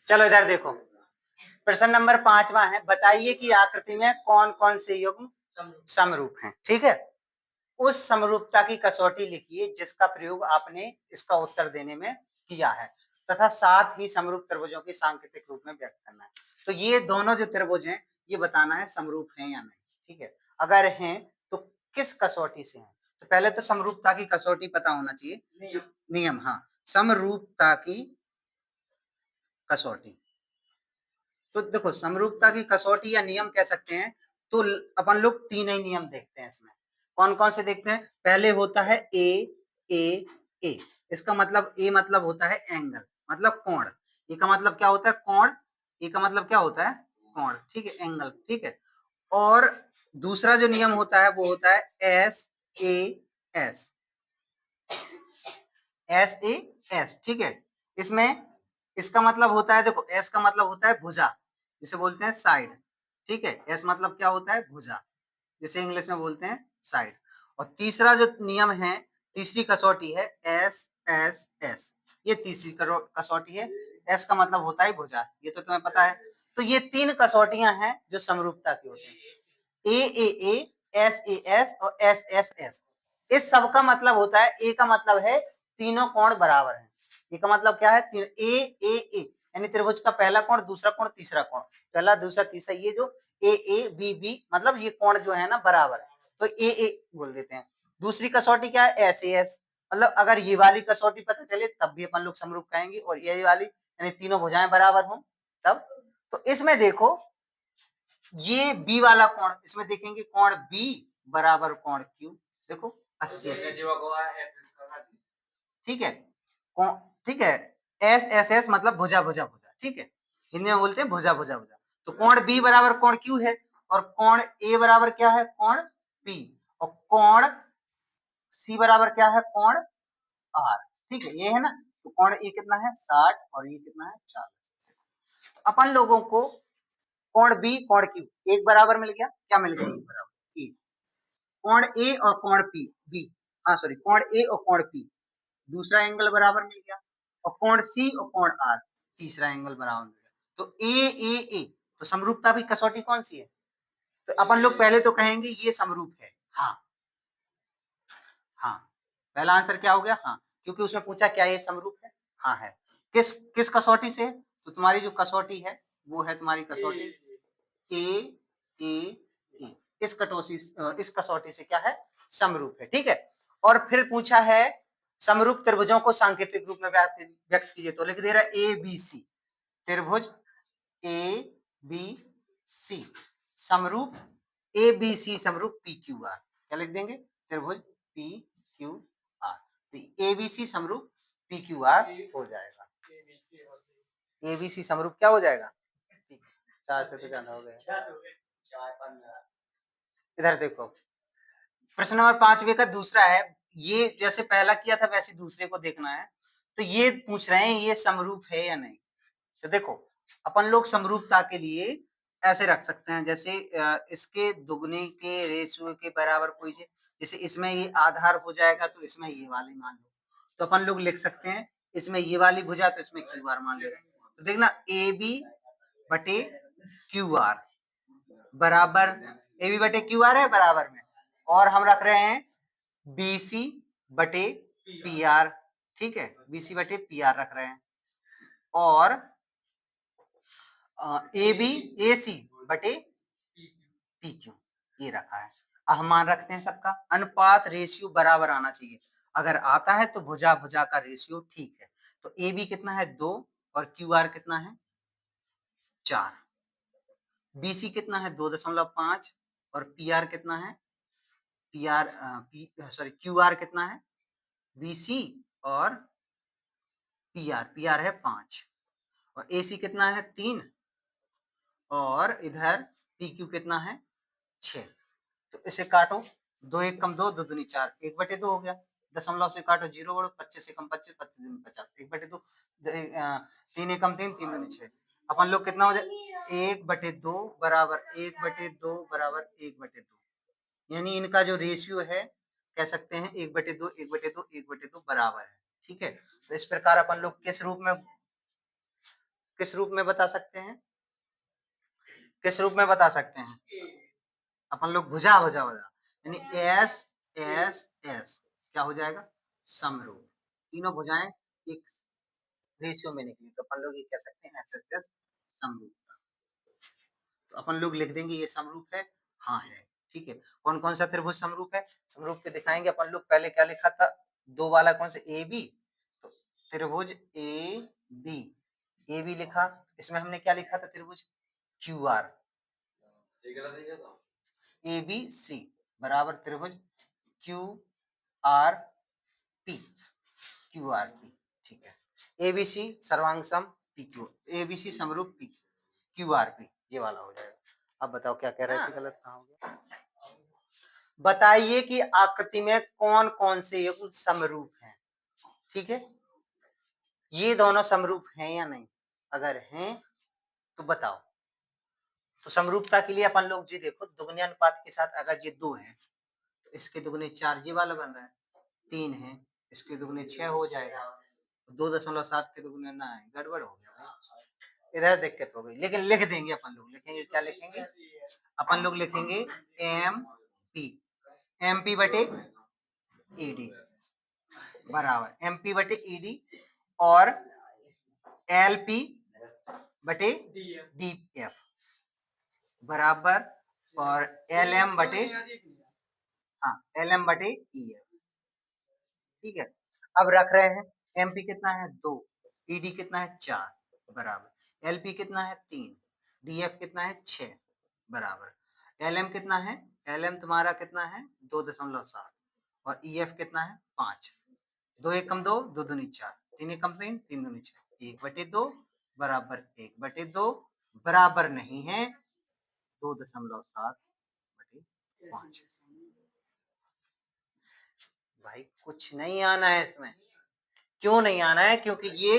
चलो इधर देखो, प्रश्न नंबर 5वां है, बताइए कि आकृति में कौन कौन से युग्म समरूप हैं। ठीक है, उस समरूपता की कसौटी लिखिए जिसका प्रयोग आपने इसका उत्तर देने में किया है, तथा साथ ही समरूप त्रिभुजों की सांकेतिक रूप में व्यक्त करना है। तो ये दोनों जो त्रिभुज हैं ये बताना है समरूप हैं या नहीं। ठीक है, अगर हैं तो किस कसौटी से हैं। तो पहले तो समरूपता की कसौटी पता होना चाहिए, नियम। हाँ, समरूपता की कसौटी। तो देखो, समरूपता की कसौटी या नियम कह सकते हैं, तो अपन लोग तीन ही नियम देखते हैं इसमें। कौन कौन से देखते हैं? पहले होता है ए। इसका मतलब ए मतलब होता है एंगल, मतलब कोण। ए का मतलब क्या होता है? कोण। ए का मतलब क्या होता है? कोण। ठीक है, एंगल। ठीक है, और दूसरा जो नियम होता है वो होता है S A S. S A S. ठीक है, इसमें इसका मतलब होता है, देखो एस का मतलब होता है भुजा, जिसे बोलते हैं साइड। ठीक है, एस मतलब क्या होता है? भुजा, जिसे इंग्लिश में बोलते हैं साइड। और तीसरा जो नियम है, तीसरी कसौटी है एस एस एस। ये तीसरी कसौटी है। एस का मतलब होता है भुजा, ये तो तुम्हें पता है। तो ये तीन कसौटियां हैं जो समरूपता की होती है, ए एस ए एस और एस एस एस। इस सब का मतलब होता है, ए का मतलब है तीनों कोण बराबर हैं। ए का मतलब क्या है? ए यानी त्रिभुज का पहला कोण, दूसरा कोण, तीसरा कोण। पहला, दूसरा, तीसरा, ये जो ए बी मतलब ये कोण जो है ना बराबर है, तो ए बोल देते हैं। दूसरी कसौटी क्या है? S A S. मतलब अगर ये वाली कसौटी पता चले तब भी अपन लोग समरूप कहेंगे, और ये वाली यानी तीनों भुजाएं बराबर हों तब। तो इसमें देखो, ये बी वाला कोण, इसमें देखेंगे कोण बी बराबर कोण क्यू। देखो 80। ठीक है, ठीक है, एस एस एस मतलब भुजा भुजा भुजा। ठीक है, हिंदी में बोलते हैं भुजा भुजा भुजा। तो कोण बी बराबर कोण क्यू है, और कोण ए बराबर क्या है? कोण पी। और कोण सी बराबर क्या है? कोण आर। ठीक है, ये है ना। तो कोण ए कितना है? 60, और ये कितना है? 40। अपन लोगों को कोण बी कोण क्यू एक बराबर मिल गया। क्या मिल गया? एक बराबर। ए कोण ए और कोण पी बी, हाँ सॉरी, कोण ए और कोण पी दूसरा एंगल बराबर मिल गया, और कोण सी और कोण आर तीसरा एंगल बराबर मिल गया। तो ए तो समरूपता की कसौटी कौन सी है? तो अपन लोग पहले तो कहेंगे ये समरूप है। हाँ, हाँ, पहला आंसर क्या हो गया? हाँ, क्योंकि उसमें पूछा क्या ये समरूप है। हाँ है। किस किस कसौटी से? तो तुम्हारी जो कसौटी है वो है तुम्हारी कसौटी ए। इस कसौटी से क्या है? समरूप है। ठीक है, और फिर पूछा है समरूप त्रिभुजों को सांकेतिक रूप में व्यक्त कीजिए। तो लिख दे रहा है ए बी सी, त्रिभुज ए बी सी समरूप ए बी सी समरूप पी क्यू आर। क्या लिख देंगे? त्रिभुज पी क्यू आर। तो ए बी सी समरूप पी क्यू आर हो जाएगा। ए बी सी समरूप क्या हो जाएगा? 4 से तो ज्यादा हो गया। इधर देखो, प्रश्न नंबर 5 का दूसरा है, ये जैसे पहला किया था वैसे दूसरे को देखना है। तो ये पूछ रहे हैं ये समरूप है या नहीं। तो देखो, अपन लोग समरूपता के लिए ऐसे रख सकते हैं, जैसे इसके दुगने के रेशियो के बराबर कोई चीज, जैसे इसमें ये आधार हो जाएगा तो इसमें ये वाली मान लो। तो अपन लोग लिख सकते हैं इसमें ये वाली भुजा तो इसमें क्यू आर मान ले रहे हैं। तो देखना ए बी बटे क्यू आर बराबर, ए बी बटे क्यू आर है बराबर में, और हम रख रहे हैं बी सी बटे पी आर। ठीक है, बी सी बटे पी आर रख रहे हैं, और ए बी ए सी बटे पी क्यू ये रखा है। अब हम मान रखते हैं सबका अनुपात रेशियो बराबर आना चाहिए। अगर आता है तो भुजा भुजा का रेशियो ठीक है। तो ए बी कितना है? 2, और क्यू आर कितना है? 4। बी सी कितना है? 2.5, और पी आर कितना है? P R sorry Q R कितना है? बी सी और पी आर है 5, और ए सी कितना है? 3, और इधर पी क्यू कितना है? 6। तो इसे काटो, 2 1 कम 2, 2 दूनी 4, 1/2 हो गया। दशमलव से काटो, 0 बड़ो, 25 से कम 25, 25 दूनी 50, 1/2। 3 1 कम 3, 3 दूनी 6। अपन लोग कितना हो जाए? 1/2 बराबर 1/2 बराबर 1/2, यानी इनका जो रेशियो है कह सकते हैं 1/2 1/2 1/2 बराबर है। ठीक है। तो इस प्रकार अपन लोग किस रूप में बता सकते हैं, किस रूप में बता सकते हैं अपन लोग, भुजा भुजा भुजा, यानी एस एस एस क्या हो जाएगा, समरूप। तीनों भुजाएं एक रेशियो में निकली तो अपन लोग ये कह सकते हैं एस एस एस समरूप। तो अपन लोग लिख देंगे ये समरूप है, हाँ है। ठीक है, कौन कौन सा त्रिभुज समरूप है, समरूप के दिखाएंगे अपन लोग। पहले क्या लिखा था, दो वाला कौन सा, ए बी, तो त्रिभुज ए बी लिखा। इसमें हमने क्या लिखा था, त्रिभुज Q R, A B C बराबर त्रिभुज Q R P, Q R P. ठीक है, एबीसी सर्वांग सम पी क्यू, एबीसी समरूप पी क्यू आर पी, ये वाला हो जाएगा। अब बताओ क्या कह रहे थे, गलत कहाँ हो गया। बताइए कि आकृति में कौन कौन से युग्म समरूप हैं। ठीक है, ये दोनों समरूप हैं या नहीं, अगर हैं तो बताओ। तो समरूपता के लिए अपन लोग जी देखो, दुगने अनुपात के साथ अगर ये दो हैं तो इसके दुगने 4, ये वाला बन रहा है। 3 है, इसके दुगने 6 हो जाएगा। 2.7 के दुगने ना है, गड़बड़ हो गया भाई, इधर दिक्कत हो गई। लेकिन लिख देंगे अपन लोग, लिखेंगे क्या लिखेंगे, अपन लोग लिखेंगे एम पी बटे ईडी बराबर एम पी बटे ईडी और एल पी बटे डी एफ बराबर और एल एम बटे, हाँ एल एम बटे ई एफ। ठीक है, अब रख रहे हैं एमपी कितना है 2, ईडी कितना है 4 बराबर, एलपी कितना है 3, डीएफ कितना है 6 बराबर, एलएम कितना है, एलएम तुम्हारा कितना है 2.7 और ईएफ कितना है 5। 2 एकम 2, 2 दूनी 4, 3 एकम 3, 3 दूनी 6, 1/2 बराबर 1/2 बराबर नहीं है 2.7/5। भाई कुछ नहीं आना है इसमें, क्यों नहीं आना है, क्योंकि ये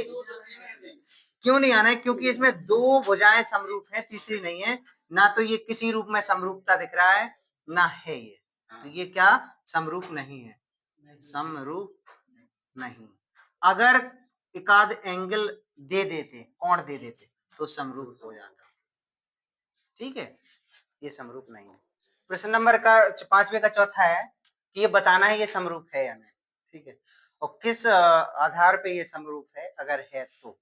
क्यों नहीं आना है, क्योंकि इसमें दो भुजाएं समरूप हैं, तीसरी नहीं है। ना तो ये किसी रूप में समरूपता दिख रहा है, ना है ये, तो ये क्या समरूप नहीं है, समरूप नहीं। अगर एकाध एंगल दे देते, कोण दे देते तो समरूप हो जाता। ठीक है, ये समरूप नहीं है। प्रश्न नंबर का 5वें का चौथा है कि ये बताना है ये समरूप है या नहीं। ठीक है, और किस आधार पे ये समरूप है, अगर है तो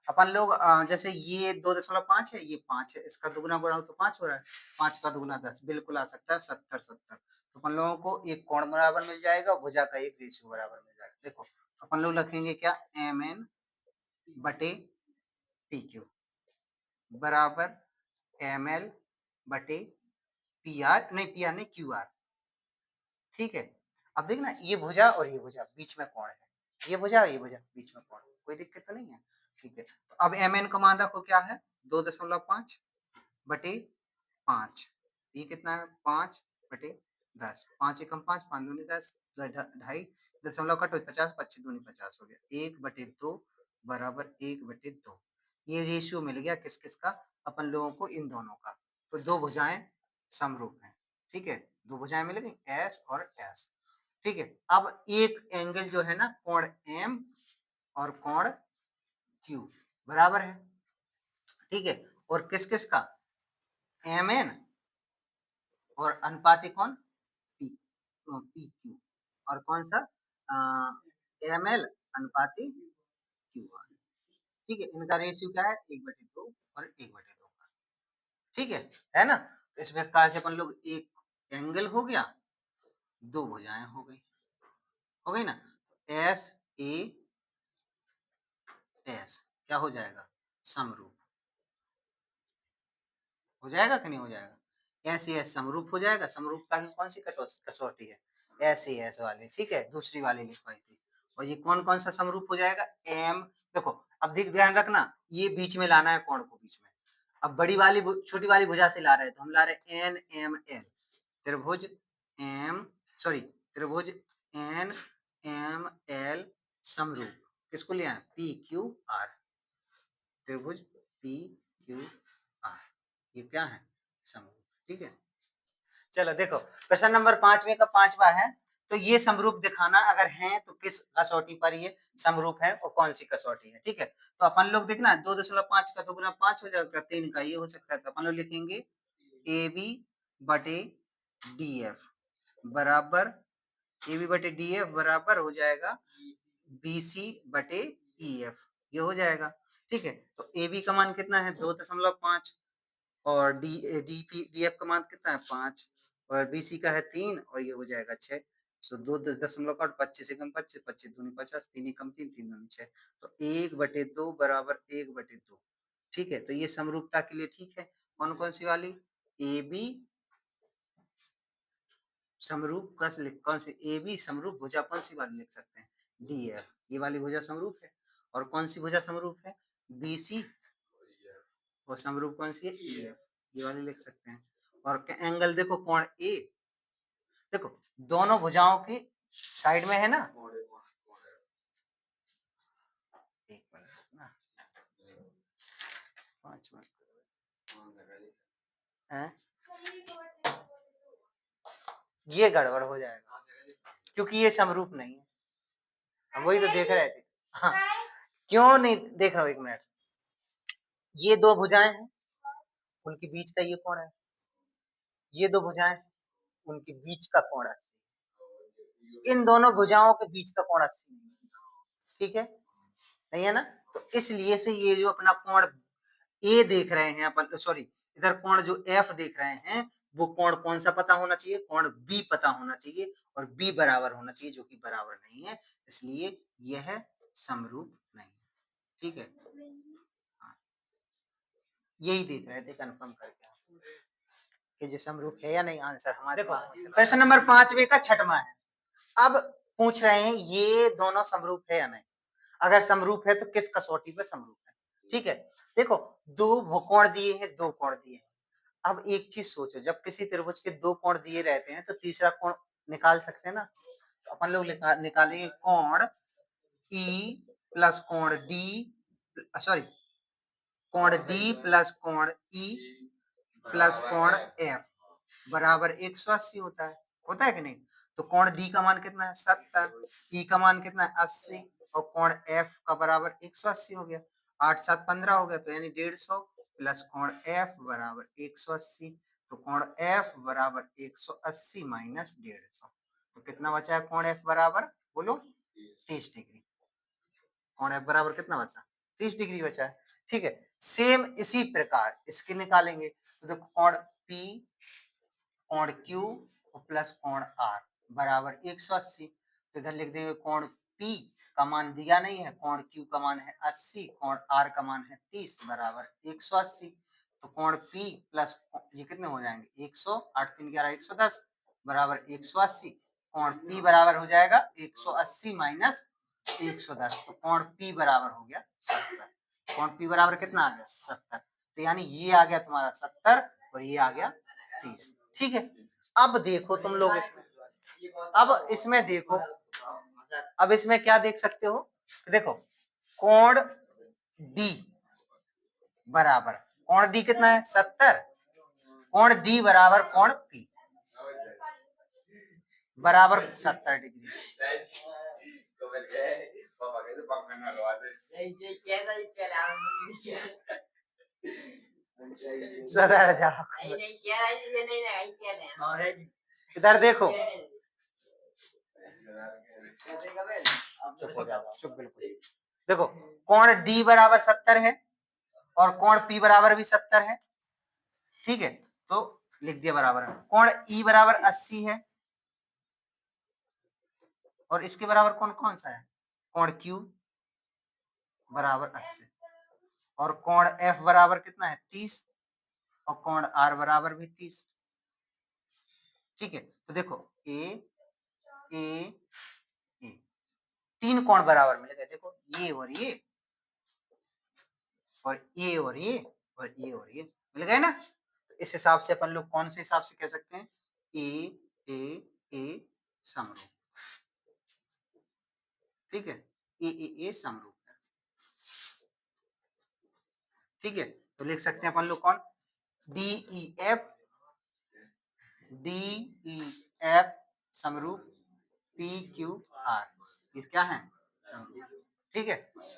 अपन लोग जैसे ये 2.5 है, ये 5 है, इसका दुगुना बढ़ाओ तो 5 हो रहा है, 5 का दुगुना 10 बिल्कुल आ सकता है 70 70। तो अपन लोगों को एक कोण बराबर मिल जाएगा, भुजा का एक रेशियो बराबर मिल जाएगा। देखो अपन लोग लिखेंगे क्या, एम एन बटे पी क्यू बराबर एम एल बटे पी आर, नहीं पी आर नहीं क्यू आर। ठीक है, अब देखना ये भुजा और ये भुजा बीच में कोण है, ये भुजा और ये भुजा बीच में कोण, कोई दिक्कत तो नहीं है। ठीक है, तो अब एम एन का मान रखो क्या है 2.5 बटे 5, ये कितना है 5 बटे 10, 5 एकम 5, 5 दूनी 10, 2.5 दशमलव कटो 50, 25 दूनी 50 हो गया, 1/2 बराबर 1/2। ये रेशियो मिल गया किस किस का, अपन लोगों को इन दोनों का। तो दो भुजाएं समरूप हैं। ठीक है, दो भुजाएं मिल गई एस और एस। ठीक है, अब एक एंगल जो है ना, कोण एम और कोण क्यू बराबर है। ठीक है, और किस किस का, एम एन और अनुपाती कौन पी, पी क्यू, और कौन सा एम एल अनुपाती क्यू आर। ठीक है, इनका रेशियो क्या है 1/2 और 1/2 का। ठीक है ना। तो इस प्रकार से अपन लोग एक एंगल हो गया, दो भुजाएं हो गई ना, एस ए एस क्या हो जाएगा, समरूप हो जाएगा कि नहीं हो जाएगा, एस एस समरूप हो जाएगा। समरूपता की कौन सी कसौटी है, एस एस वाली। ठीक है, दूसरी वाली लिखवाई थी। और ये कौन कौन सा समरूप हो जाएगा, एम, देखो अब ध्यान रखना, ये बीच में लाना है कोण को बीच में। अब बड़ी वाली छोटी वाली भुजा से ला रहे हैं, तो हम ला रहे एन एम एल, त्रिभुज एम सॉरी त्रिभुज एन एम एल समरूप किसको लिया है, पी क्यू आर, त्रिभुज पी क्यू आर, ये क्या है समरूप। ठीक है, चलो देखो प्रश्न नंबर 5 में का 5वां है तो ये समरूप दिखाना अगर है तो किस कसौटी पर ये समरूप है और कौन सी कसौटी है। ठीक है, तो अपन लोग देखना 2.5 का 2 गुना 5 हो जाएगा, 3 का ये हो सकता है, तो अपन लोग लिखेंगे ए बी बटे डी एफ बराबर ए बी बटे डी एफ बराबर हो जाएगा बी सी बटे ई एफ, ये हो जाएगा। ठीक है, तो ए बी का मान कितना है 2.5 और डी एफ का मान कितना है 5 और बी सी का है 3 और ये हो जाएगा 6। तो 2 10.8 25 एकम 25 25 दूनी 50 3 एकम 3 3 दूनी 6, तो 1/2 बराबर 1/2। ठीक है, तो ये समरूपता के लिए ठीक है। कौन कौन सी वाली ए बी समरूप कौन सी ए बी समरूप भुजा कौन सी वाली लिख सकते हैं डी एफ, ये वाली भुजा समरूप है। और कौन सी भुजा समरूप है बी सी, और समरूप कौन सी है ई एफ, ये वाली लिख सकते हैं। और एंगल देखो कोण ए, देखो दोनों भुजाओं की साइड में है ना, एक मिनट ना 5 मिनट है, ये गड़बड़ हो जाएगा क्योंकि ये समरूप नहीं है, हम वही तो देख रहे थे। हाँ, क्यों नहीं देख रहा हूँ, एक मिनट, ये दो भुजाएं हैं उनके बीच का ये कोण है, ये दो भुजाएं उनके बीच का कोण 80, इन दोनों भुजाओं के बीच का कोण 80 नहीं है। ठीक है, नहीं है ना, तो इसलिए से ये जो अपना कोण ए देख रहे हैं अपन, सॉरी इधर कोण जो एफ देख रहे हैं वो कोण कौन सा पता होना चाहिए, कोण बी पता होना चाहिए और बी बराबर होना चाहिए, जो कि बराबर नहीं है, इसलिए यह समरूप नहीं। ठीक है, हाँ, यही देख रहे थे कंफर्म करके कि जो समरूप है या नहीं। आंसर हमारे प्रश्न नंबर 5 का छठवां है। अब पूछ रहे हैं ये दोनों समरूप है या नहीं, अगर समरूप है तो किस कसौटी पे समरूप है। ठीक है, देखो दो कोण दिए हैं, दो कोण दिए हैं। अब एक चीज सोचो, जब किसी त्रिभुज के दो कोण दिए रहते हैं तो तीसरा कोण निकाल सकते हैं ना, तो अपन लोग निकालेंगे कोण ई प्लस कोण डी, सॉरी कोण डी प्लस कोण ई प्लस कोण एफ बराबर 180 होता है कि नहीं। तो कोण डी का मान कितना है 70, ई का मान कितना है 80 और कोण एफ का बराबर 180 हो गया, 8 7 15 हो गया, तो यानी 150 प्लस कोण एफ बराबर 180, तो कोण एफ बराबर 180 माइनस 150, तो कितना बचा है कोण एफ बराबर, बोलो 30 डिग्री। कोण एफ बराबर कितना बचा 30 डिग्री बचा है। ठीक है, सेम इसी प्रकार इसके निकालेंगे, तो देखो कोण पी कोण Q प्लस कोण R बराबर 180, तो इधर लिख देंगे कोण P का मान दिया नहीं है, कोण Q का मान है 80, कोण R का मान है 30 बराबर 180, तो कोण P प्लस ये कितने हो जाएंगे 100, 8 3 11 110 बराबर 180, कोण P बराबर हो जाएगा 180 माइनस 110, तो कोण P बराबर हो गया 70, कोण P बराबर कितना आ गया 70, तो यानी ये आ गया तुम्हारा 70 और ये आ गया 30। ठीक है, अब देखो तुम लोग इसमें, अब इसमें देखो, अब इसमें क्या देख सकते हो, देखो कोण डी बराबर, कोण डी कितना है 70, कोण डी बराबर कोण पी बराबर 70 डिग्री। सुधर जाओ, इधर देखो, चुप बिल्कुल, देखो कोण डी बराबर 70 है और कोण पी बराबर भी 70 है। ठीक है, तो लिख दिया बराबर, कोण ई बराबर 80 है और इसके बराबर कौन कौन सा है, कोण Q बराबर 80 और कोण F बराबर कितना है 30 और कोण R बराबर भी 30। ठीक है, तो देखो ए ए ए, तीन कोण बराबर मिलेगा, देखो ये और ये और ये और ये और ये और ये मिल गए ना, तो इस हिसाब से अपन लोग कौन से हिसाब से कह सकते हैं ए ए ए समरूप। ठीक है, ए समरूप है। ठीक है, तो लिख सकते हैं अपन लोग कौन डी ई एफ समरूप PQR, ये क्या है? ठीक है।